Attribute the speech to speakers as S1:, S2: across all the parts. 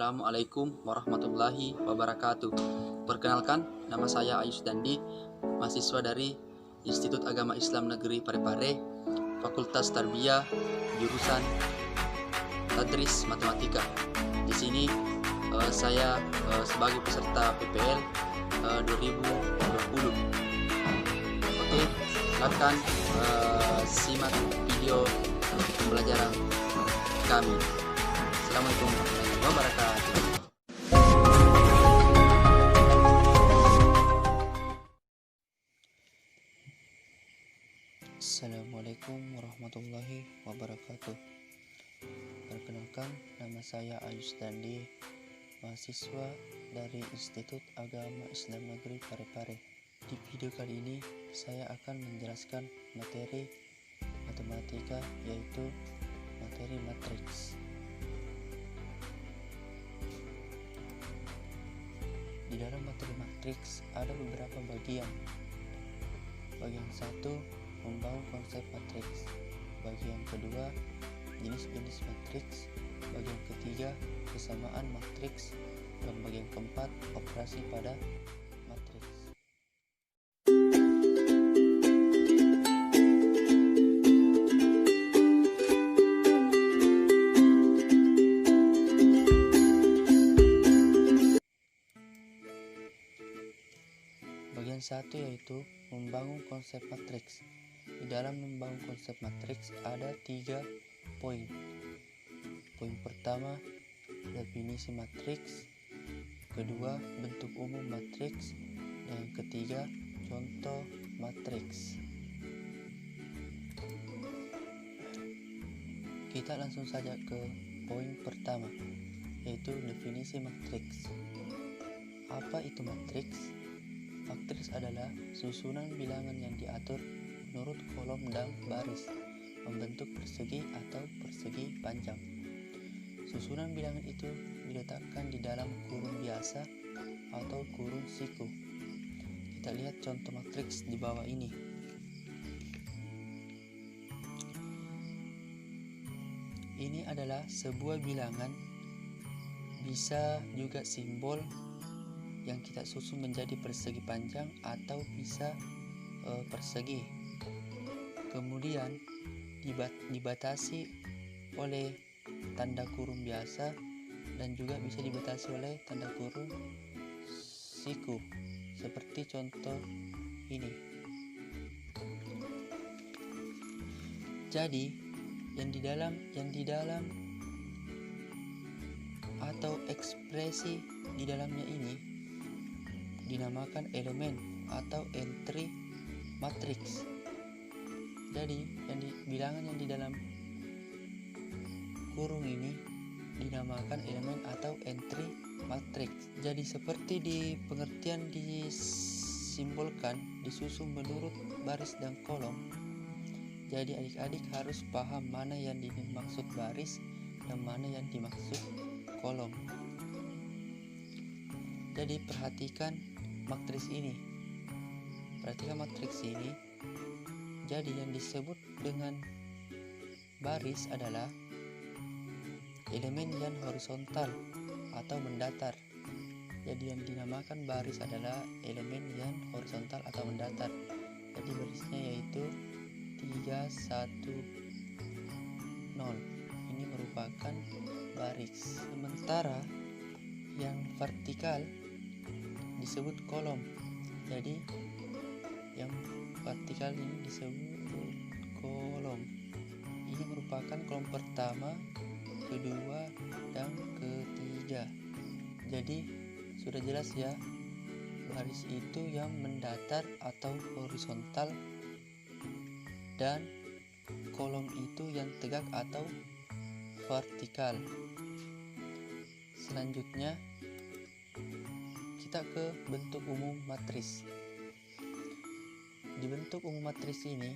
S1: Assalamualaikum warahmatullahi wabarakatuh. Perkenalkan, nama saya Ayus Dandi, mahasiswa dari Institut Agama Islam Negeri Parepare, Fakultas Tarbiyah, jurusan Tadris Matematika. Di sini saya sebagai peserta PPL 2020. Oke, silakan simak video pembelajaran kami. Assalamualaikum warahmatullahi wabarakatuh. Assalamualaikum warahmatullahi wabarakatuh. Perkenalkan, nama saya Ayus Dandi, mahasiswa dari Institut Agama Islam Negeri Parepare. Di video kali ini saya akan menjelaskan materi matematika, yaitu materi matriks. Di dalam materi matriks ada beberapa bagian. Bagian satu, membangun konsep matriks. Bagian kedua, jenis-jenis matriks. Bagian ketiga, kesamaan matriks. Dan bagian keempat, operasi pada matriks. Bagian satu yaitu membangun konsep matriks. Di dalam membangun konsep matriks ada 3 poin. Poin pertama, definisi matriks. Kedua, bentuk umum matriks. Dan yang ketiga, contoh matriks. Kita langsung saja ke poin pertama, yaitu definisi matriks. Apa itu matriks? Matriks adalah susunan bilangan yang diatur menurut kolom dan baris, membentuk persegi atau persegi panjang. Susunan bilangan itu diletakkan di dalam kurung biasa atau kurung siku. Kita lihat contoh matriks di bawah ini. Ini adalah sebuah bilangan, bisa juga simbol yang kita susun menjadi persegi panjang atau bisa persegi. Kemudian dibatasi oleh tanda kurung biasa dan juga bisa dibatasi oleh tanda kurung siku, seperti contoh ini. Jadi yang di dalam atau ekspresi di dalamnya ini dinamakan elemen atau entry matriks. Jadi bilangan yang di dalam kurung ini dinamakan elemen atau entry matriks. Jadi seperti di pengertian disimbolkan, disusun menurut baris dan kolom. Jadi adik-adik harus paham mana yang dimaksud baris dan mana yang dimaksud kolom. Jadi perhatikan matriks ini. Jadi yang disebut dengan baris adalah elemen yang horizontal atau mendatar. Jadi yang dinamakan baris adalah elemen yang horizontal atau mendatar. Jadi barisnya yaitu 3, 1, 0. Ini merupakan baris. Sementara yang vertikal disebut kolom. Jadi yang vertikal ini disebut kolom. Ini merupakan kolom pertama, kedua, dan ketiga. Jadi sudah jelas ya, baris itu yang mendatar atau horizontal, dan kolom itu yang tegak atau vertikal. Selanjutnya kita ke bentuk umum matriks. Di bentuk umum matriks ini,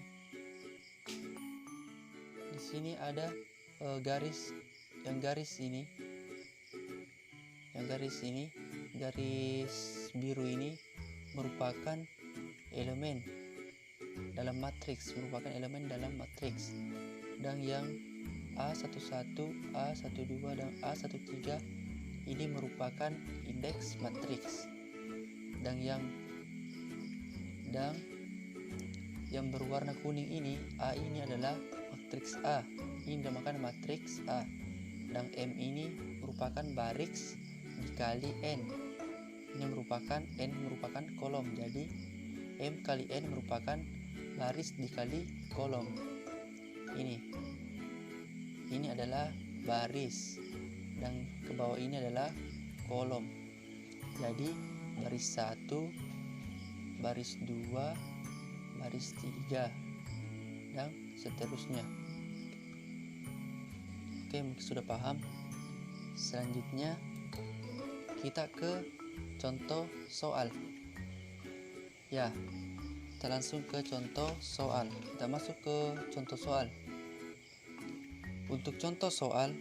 S1: di sini ada garis biru ini merupakan elemen dalam matriks, dan yang A11, A12, dan A13 ini merupakan indeks matriks, dan yang berwarna kuning ini, A ini adalah matriks A. Ini dinamakan matriks A. Dan M ini merupakan baris dikali N. Ini merupakan N merupakan kolom. Jadi M kali N merupakan baris dikali kolom. Ini adalah baris, dan ke bawah ini adalah kolom. Jadi baris 1, baris 2, baris 3, dan seterusnya. Oke, mungkin sudah paham. Selanjutnya kita ke contoh soal. Ya, kita langsung ke contoh soal. Kita masuk ke contoh soal. Untuk contoh soal,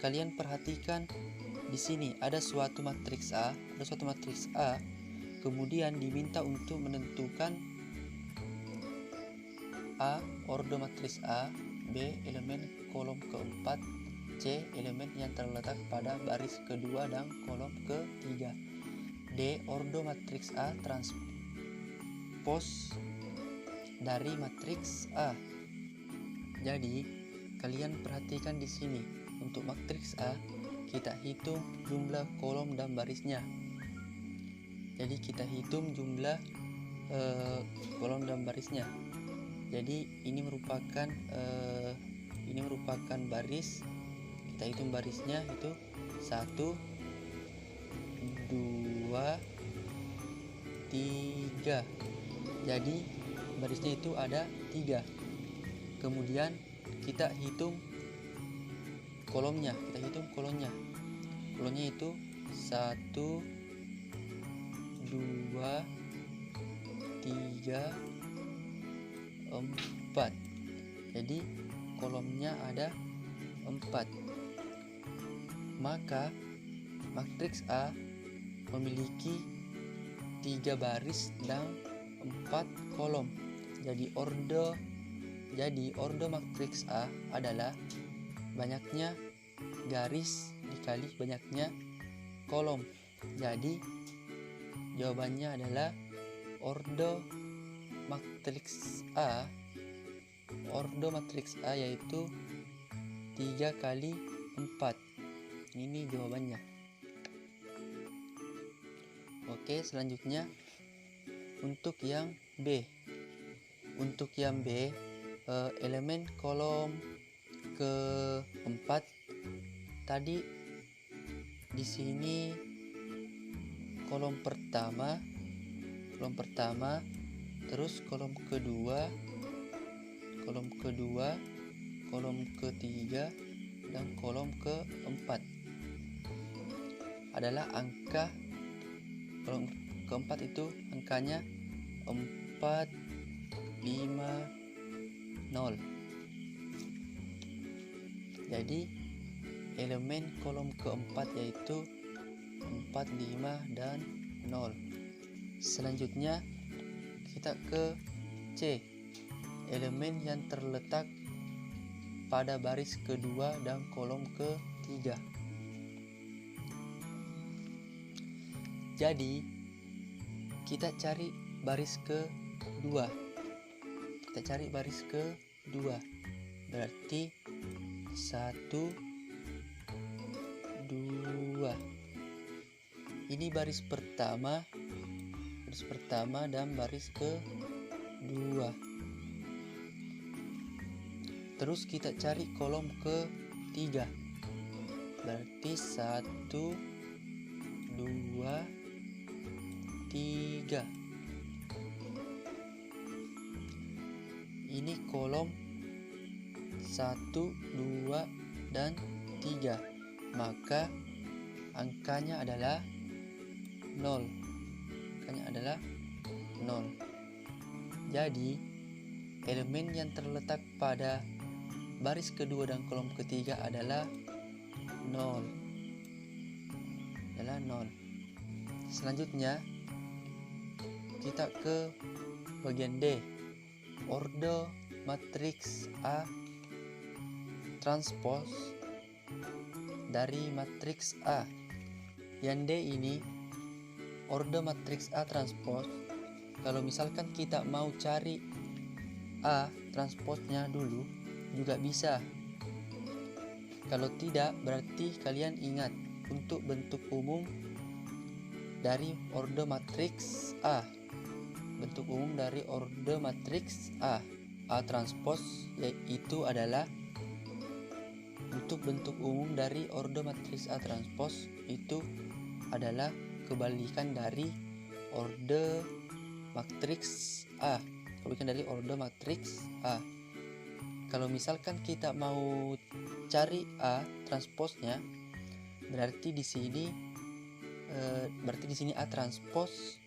S1: kalian perhatikan di sini ada suatu matriks A, kemudian diminta untuk menentukan A ordo matriks A, B elemen kolom keempat, C elemen yang terletak pada baris kedua dan kolom ketiga, D ordo matriks A transpos dari matriks A. Jadi kalian perhatikan di sini, untuk matriks A kita hitung jumlah kolom dan barisnya. Jadi kita hitung jumlah kolom dan barisnya. Jadi ini merupakan baris. Kita hitung barisnya itu 1, 2, 3. Jadi barisnya itu ada 3. Kemudian kita hitung kolomnya. Kolomnya itu 1, 2, 3, 4. Jadi kolomnya ada 4. Maka matriks A memiliki 3 baris dan 4 kolom. Jadi ordo matriks A adalah banyaknya garis dikali banyaknya kolom. Jadi jawabannya adalah ordo matriks A yaitu 3 kali 4. Ini jawabannya. Oke, selanjutnya untuk yang B. Elemen kolom keempat tadi di sini kolom pertama, terus kolom kedua, kolom ketiga, dan kolom keempat adalah angka. Kolom keempat itu angkanya 4, 5, 0. Jadi elemen kolom keempat yaitu 4, 5, dan 0. Selanjutnya kita ke C. Elemen yang terletak pada baris kedua dan kolom ketiga. Jadi kita cari baris kedua. Berarti 1, 2. Ini baris pertama dan baris kedua. Terus kita cari kolom ketiga. Berarti 1, 2, 3. Ini kolom 1, 2, dan 3. Maka angkanya adalah 0. Jadi elemen yang terletak pada baris kedua dan kolom ketiga adalah 0. Selanjutnya kita ke bagian D. Ordo matriks A transpos dari matriks A. Yang D ini orde matriks A transpose. Kalau misalkan kita mau cari A transposnya dulu juga bisa. Kalau tidak, berarti kalian ingat untuk bentuk umum dari orde matriks A. Bentuk umum dari orde matriks A transpose yaitu adalah untuk bentuk umum dari orde matriks A transpose itu adalah kebalikan dari orde matriks A. Kebalikan dari orde matriks A. Kalau misalkan kita mau cari A transposnya, berarti di sini A transpose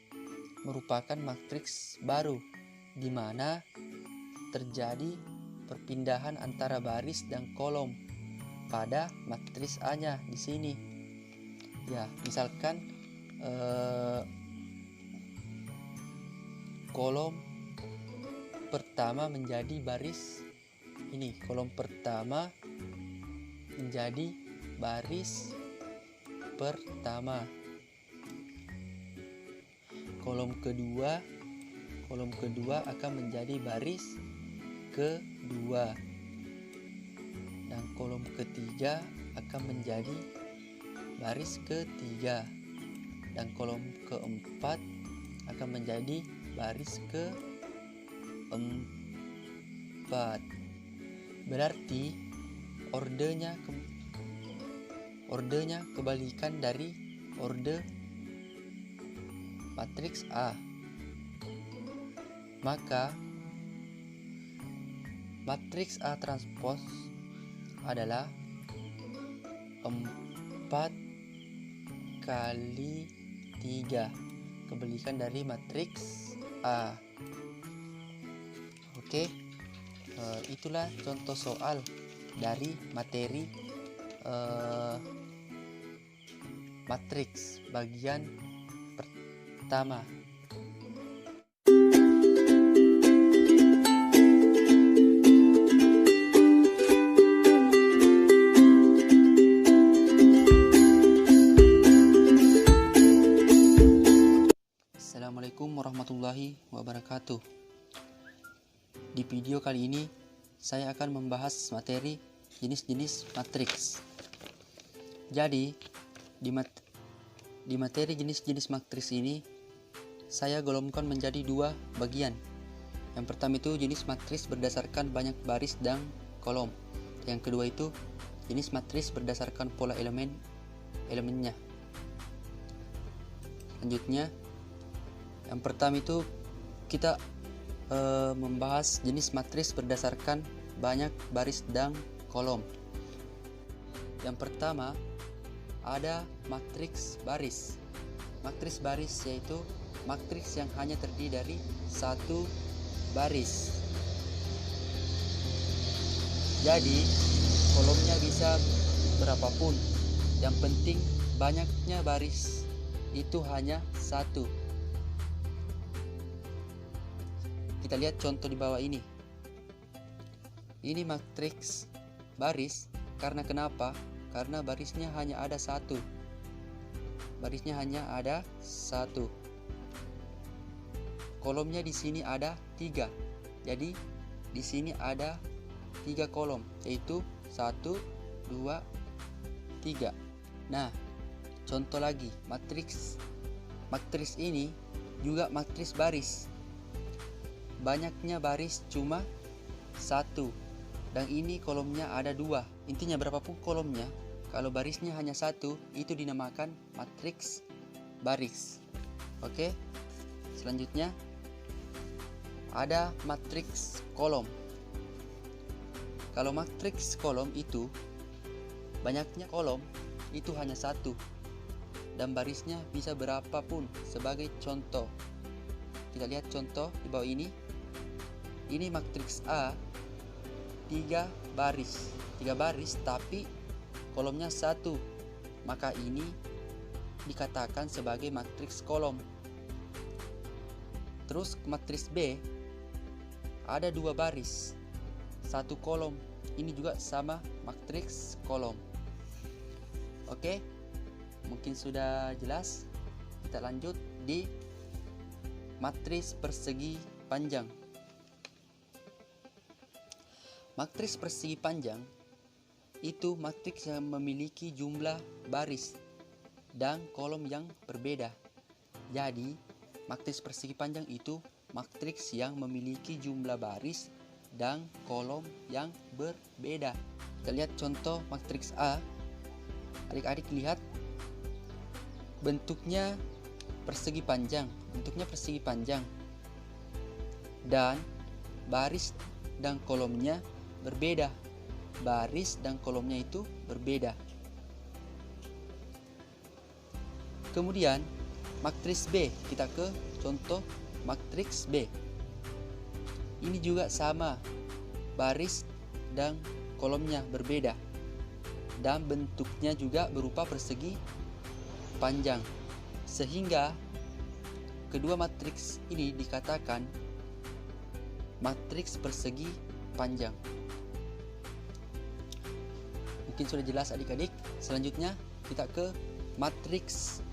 S1: merupakan matriks baru di mana terjadi perpindahan antara baris dan kolom pada matriks A-nya di sini. Ya, misalkan kolom pertama menjadi baris ini, kolom pertama menjadi baris pertama, kolom kedua akan menjadi baris kedua, dan kolom ketiga akan menjadi baris ketiga, dan kolom keempat akan menjadi baris keempat. Berarti ordenya kebalikan dari orde matriks A. Maka matriks A transpose adalah 4 kali 3, kebalikan dari matriks A. Oke, itulah contoh soal dari materi matriks bagian pertama. Assalamualaikum warahmatullahi wabarakatuh. Di video kali ini saya akan membahas materi jenis-jenis matriks. Jadi di materi jenis-jenis matriks ini saya golongkan menjadi 2 bagian. Yang pertama itu jenis matriks berdasarkan banyak baris dan kolom. Yang kedua itu jenis matriks berdasarkan pola elemennya. Selanjutnya, yang pertama itu kita membahas jenis matriks berdasarkan banyak baris dan kolom. Yang pertama ada matriks baris. Matriks baris yaitu matriks yang hanya terdiri dari satu baris. Jadi kolomnya bisa berapapun, yang penting banyaknya baris itu hanya satu. Kita lihat contoh di bawah ini. Ini matriks baris karena kenapa? Karena barisnya hanya ada satu. Barisnya hanya ada satu. Kolomnya di sini ada 3. Jadi di sini ada 3 kolom, yaitu 1, 2, 3. Nah, contoh lagi, matriks ini juga matriks baris. Banyaknya baris cuma 1, dan ini kolomnya ada 2. Intinya berapapun kolomnya, kalau barisnya hanya 1, itu dinamakan matriks baris. Oke, selanjutnya ada matriks kolom. Kalau matriks kolom itu banyaknya kolom itu hanya 1, dan barisnya bisa berapapun. Sebagai contoh, kita lihat contoh di bawah ini. Ini matriks A 3 baris tapi kolomnya 1, maka ini dikatakan sebagai matriks kolom. Terus matriks B ada 2 baris 1 kolom, ini juga sama matriks kolom. Oke, mungkin sudah jelas. Kita lanjut di matriks persegi panjang. Matriks persegi panjang itu matriks yang memiliki jumlah baris dan kolom yang berbeda. Jadi, matriks persegi panjang itu matriks yang memiliki jumlah baris dan kolom yang berbeda. Kita lihat contoh matriks A. Adik-adik lihat bentuknya persegi panjang, dan baris dan kolomnya berbeda. Baris dan kolomnya itu berbeda. Kemudian matriks B, kita ke contoh matriks B. Ini juga sama, baris dan kolomnya berbeda, dan bentuknya juga berupa persegi panjang, sehingga kedua matriks ini dikatakan matriks persegi panjang. Mungkin sudah jelas adik-adik. Selanjutnya kita ke matriks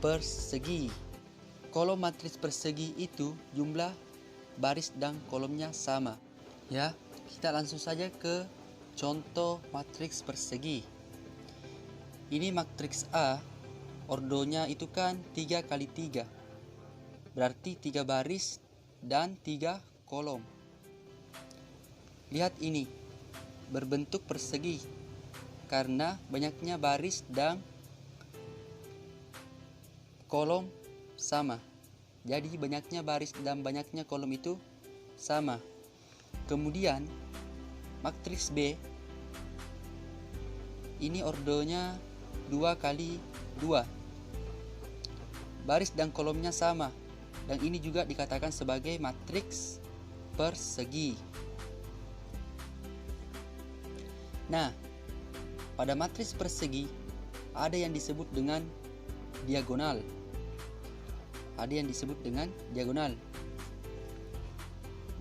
S1: persegi. Kalau matriks persegi itu jumlah baris dan kolomnya sama. Ya, kita langsung saja ke contoh matriks persegi. Ini matriks A, ordonya itu kan 3 kali 3. Berarti 3 baris dan 3 kolom. Lihat ini, berbentuk persegi karena banyaknya baris dan kolom sama. Jadi banyaknya baris dan banyaknya kolom itu sama. Kemudian matriks B ini ordonya 2 kali 2. Baris dan kolomnya sama, dan ini juga dikatakan sebagai matriks persegi. Nah, pada matriks persegi ada yang disebut dengan diagonal.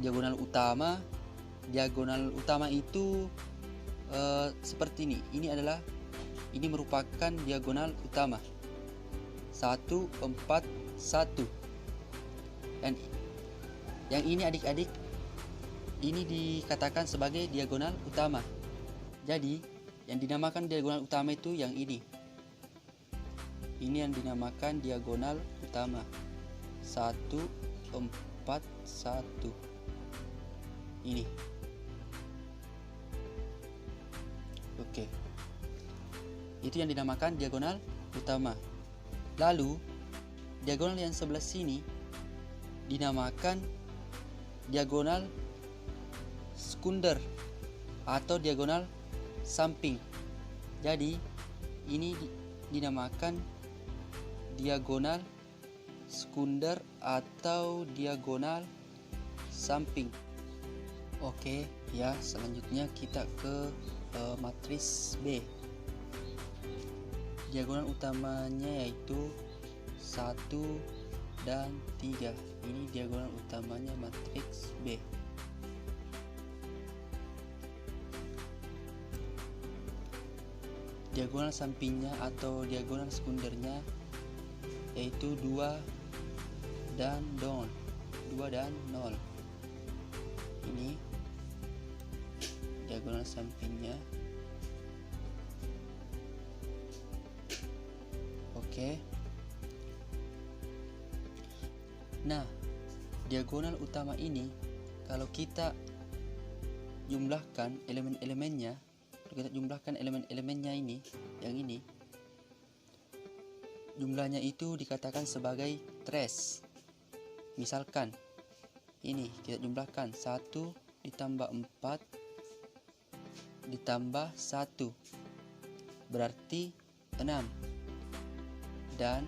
S1: Diagonal utama. Diagonal utama itu seperti ini. Ini merupakan diagonal utama 1, 4, 1. Dan yang ini adik-adik, ini dikatakan sebagai diagonal utama. Jadi yang dinamakan diagonal utama itu yang ini. Ini yang dinamakan diagonal utama 1, 4, 1. Ini. Oke. Itu yang dinamakan diagonal utama. Lalu diagonal yang sebelah sini dinamakan diagonal sekunder atau diagonal samping. Jadi ini dinamakan diagonal sekunder atau diagonal samping. Oke, ya, selanjutnya kita ke matriks B. Diagonal utamanya yaitu 1 dan 3. Ini diagonal utamanya matriks B. Diagonal sampingnya atau diagonal sekundernya yaitu 2 dan 0. Ini diagonal sampingnya. Oke. Nah, diagonal utama ini kalau kita jumlahkan elemen-elemennya, ini, yang ini, jumlahnya itu dikatakan sebagai trace. Misalkan ini kita jumlahkan 1 ditambah 4 ditambah 1 berarti 6, dan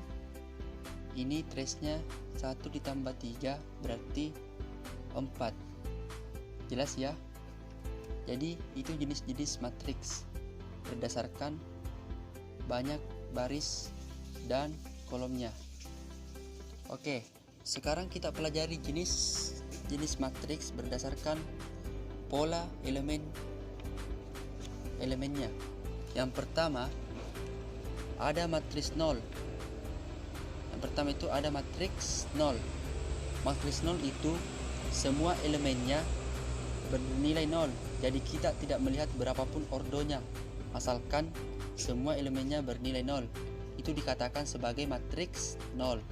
S1: ini trace-nya 1 ditambah 3 berarti 4. Jelas ya? Jadi itu jenis-jenis matriks berdasarkan banyak baris dan kolomnya. Oke, sekarang kita pelajari jenis matriks berdasarkan pola elemennya. Yang pertama, ada matriks 0. Yang pertama itu ada matriks 0. Matriks 0 itu semua elemennya bernilai 0. Jadi kita tidak melihat berapapun ordonya, asalkan semua elemennya bernilai 0. Itu dikatakan sebagai matriks 0.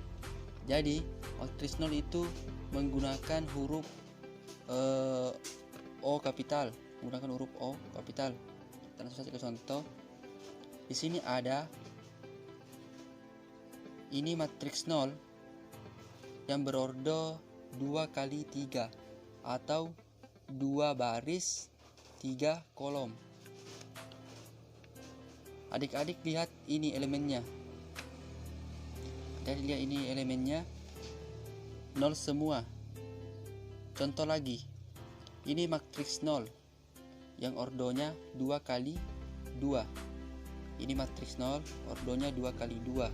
S1: Jadi matriks 0 itu menggunakan huruf O kapital, menggunakan huruf O kapital. Kita langsung saja ke contoh. Di sini ada ini matriks 0 yang berordo 2 kali 3 atau 2 baris 3 kolom. Adik-adik lihat ini elemennya. Jadi lihat ini elemennya 0 semua. Contoh lagi, ini matriks 0 yang ordonya 2 kali 2. Ini matriks 0 ordonya 2 kali 2.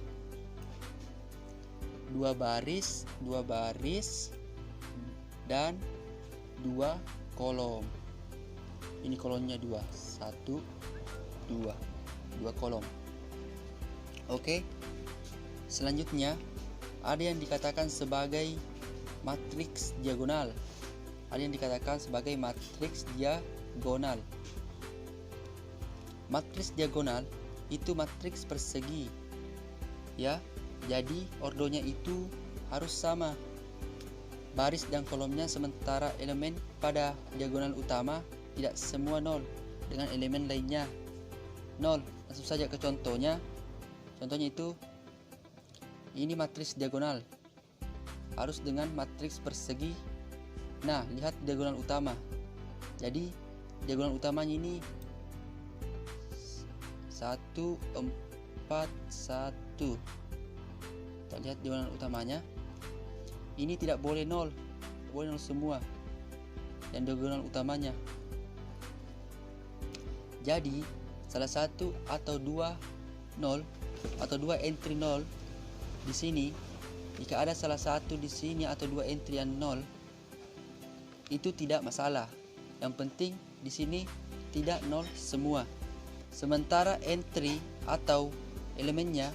S1: 2 baris dan 2 kolom. Ini kolomnya 2, 1 2 kolom. Oke. Selanjutnya ada yang dikatakan sebagai matriks diagonal. Ada yang dikatakan sebagai matriks diagonal. Matriks diagonal itu matriks persegi. Ya, jadi ordonya itu harus sama baris dan kolomnya, sementara elemen pada diagonal utama tidak semua 0 dengan elemen lainnya 0. Langsung saja ke contohnya. Contohnya itu ini matriks diagonal harus dengan matriks persegi. Nah, lihat diagonal utama. Jadi diagonal utamanya ini 1 4 1. Kita lihat diagonal utamanya. Ini tidak boleh 0, boleh 0 semua. Dan diagonal utamanya. Jadi salah satu atau 2 0 atau 2 entry 0 di sini. Jika ada salah satu di sini atau 2 entry yang 0, itu tidak masalah. Yang penting di sini tidak 0 semua. Sementara entry atau elemennya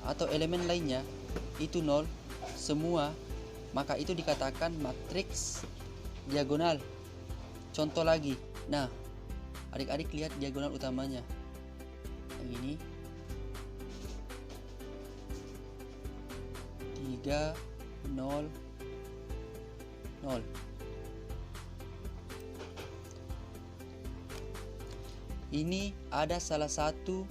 S1: atau elemen lainnya itu 0 semua, maka itu dikatakan matriks diagonal. Contoh lagi. Nah, adik-adik lihat diagonal utamanya. Yang ini 3 0 0. Ini ada salah satu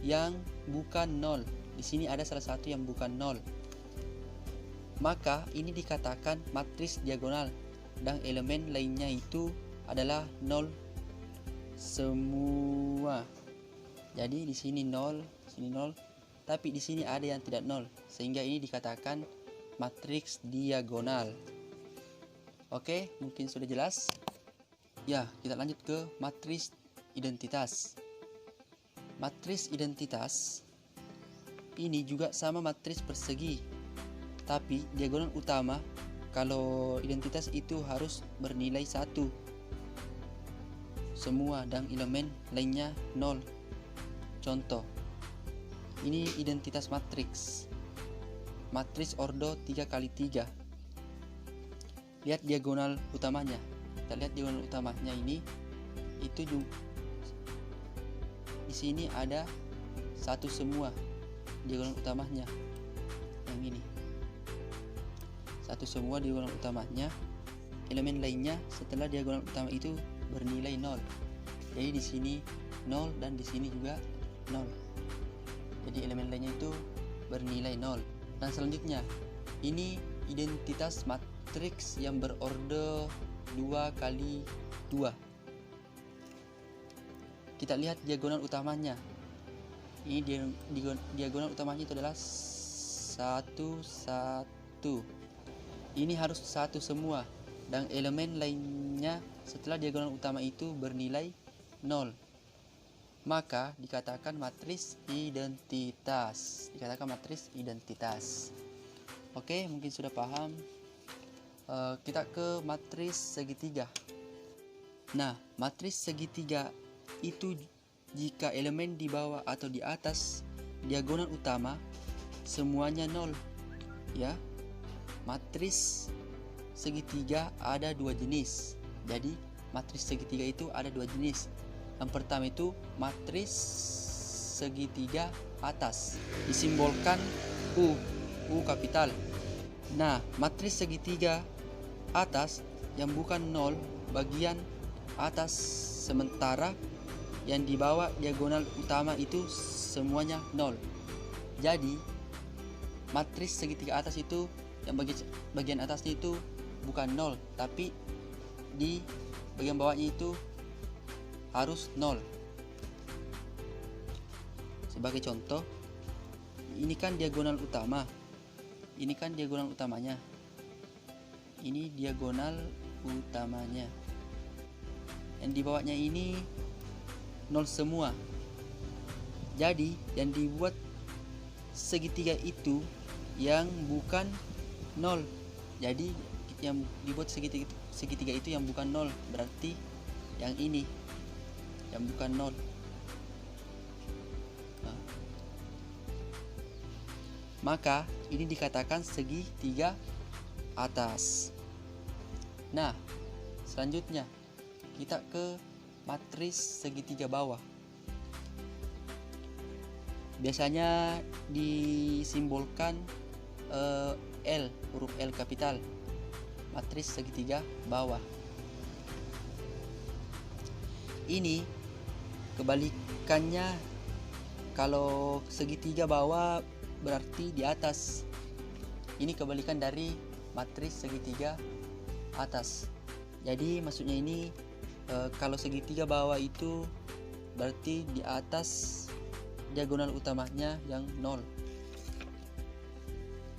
S1: yang bukan 0. Di sini ada salah satu yang bukan 0. Maka ini dikatakan matriks diagonal dan elemen lainnya itu adalah 0 semua. Jadi di sini 0, sini 0, tapi di sini ada yang tidak 0, sehingga ini dikatakan matriks diagonal. Oke, mungkin sudah jelas. Ya, kita lanjut ke matriks identitas. Matriks identitas ini juga sama matriks persegi, tapi diagonal utama kalau identitas itu harus bernilai 1 semua dan elemen lainnya 0. Contoh, ini identitas matriks. Matriks ordo 3 kali 3. Lihat diagonal utamanya. Kita lihat diagonal utamanya ini itu juga di sini ada 1 semua diagonal utamanya. Yang ini 1 semua diagonal utamanya. Elemen lainnya setelah diagonal utama itu bernilai 0. Jadi di sini 0 dan di sini juga 0. Jadi elemen lainnya itu bernilai 0. Dan selanjutnya, ini identitas matriks yang berordo 2 kali 2. Kita lihat diagonal utamanya. Ini diagonal utamanya itu adalah 1 1. Ini harus 1 semua dan elemen lainnya setelah diagonal utama itu bernilai 0. Maka dikatakan matriks identitas. Oke, mungkin sudah paham. Kita ke matriks segitiga. Nah, matriks segitiga itu jika elemen di bawah atau di atas diagonal utama semuanya 0 ya. Matris segitiga ada dua jenis. Jadi matris segitiga itu ada dua jenis. Yang pertama itu matris segitiga atas, disimbolkan U kapital. Nah, matris segitiga atas yang bukan 0 bagian atas, sementara yang di bawah diagonal utama itu semuanya 0. Jadi matris segitiga atas itu yang bagian atasnya itu bukan 0, tapi di bagian bawahnya itu harus 0. Sebagai contoh, ini kan diagonal utama, ini kan diagonal utamanya, ini diagonal utamanya, yang di bawahnya ini 0 semua. Jadi yang dibuat segitiga itu yang bukan 0. Jadi yang dibuat segitiga itu yang bukan 0, berarti yang ini yang bukan 0. Nah, maka ini dikatakan segitiga atas. Nah, selanjutnya kita ke matris segitiga bawah. Biasanya disimbolkan L, huruf L kapital, matris segitiga bawah. Ini kebalikannya, kalau segitiga bawah berarti di atas. Ini kebalikan dari matris segitiga atas. Jadi maksudnya ini kalau segitiga bawah itu berarti di atas diagonal utamanya yang 0.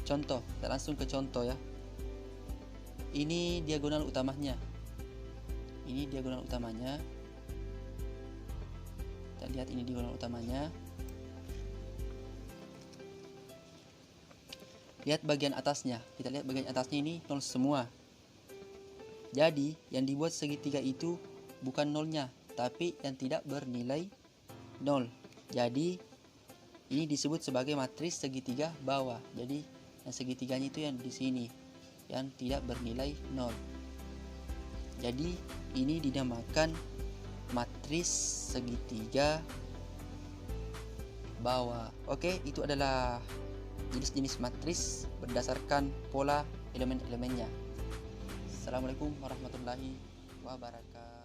S1: Contoh, kita langsung ke contoh ya. Ini diagonal utamanya. Ini diagonal utamanya. Kita lihat ini diagonal utamanya. Lihat bagian atasnya. Kita lihat bagian atasnya ini 0 semua. Jadi yang dibuat segitiga itu bukan 0-nya, tapi yang tidak bernilai 0. Jadi ini disebut sebagai matris segitiga bawah. Jadi yang segitiganya itu yang di sini, yang tidak bernilai 0. Jadi ini dinamakan matris segitiga bawah. Oke, itu adalah jenis-jenis matris berdasarkan pola elemen-elemennya. Assalamualaikum warahmatullahi wabarakatuh.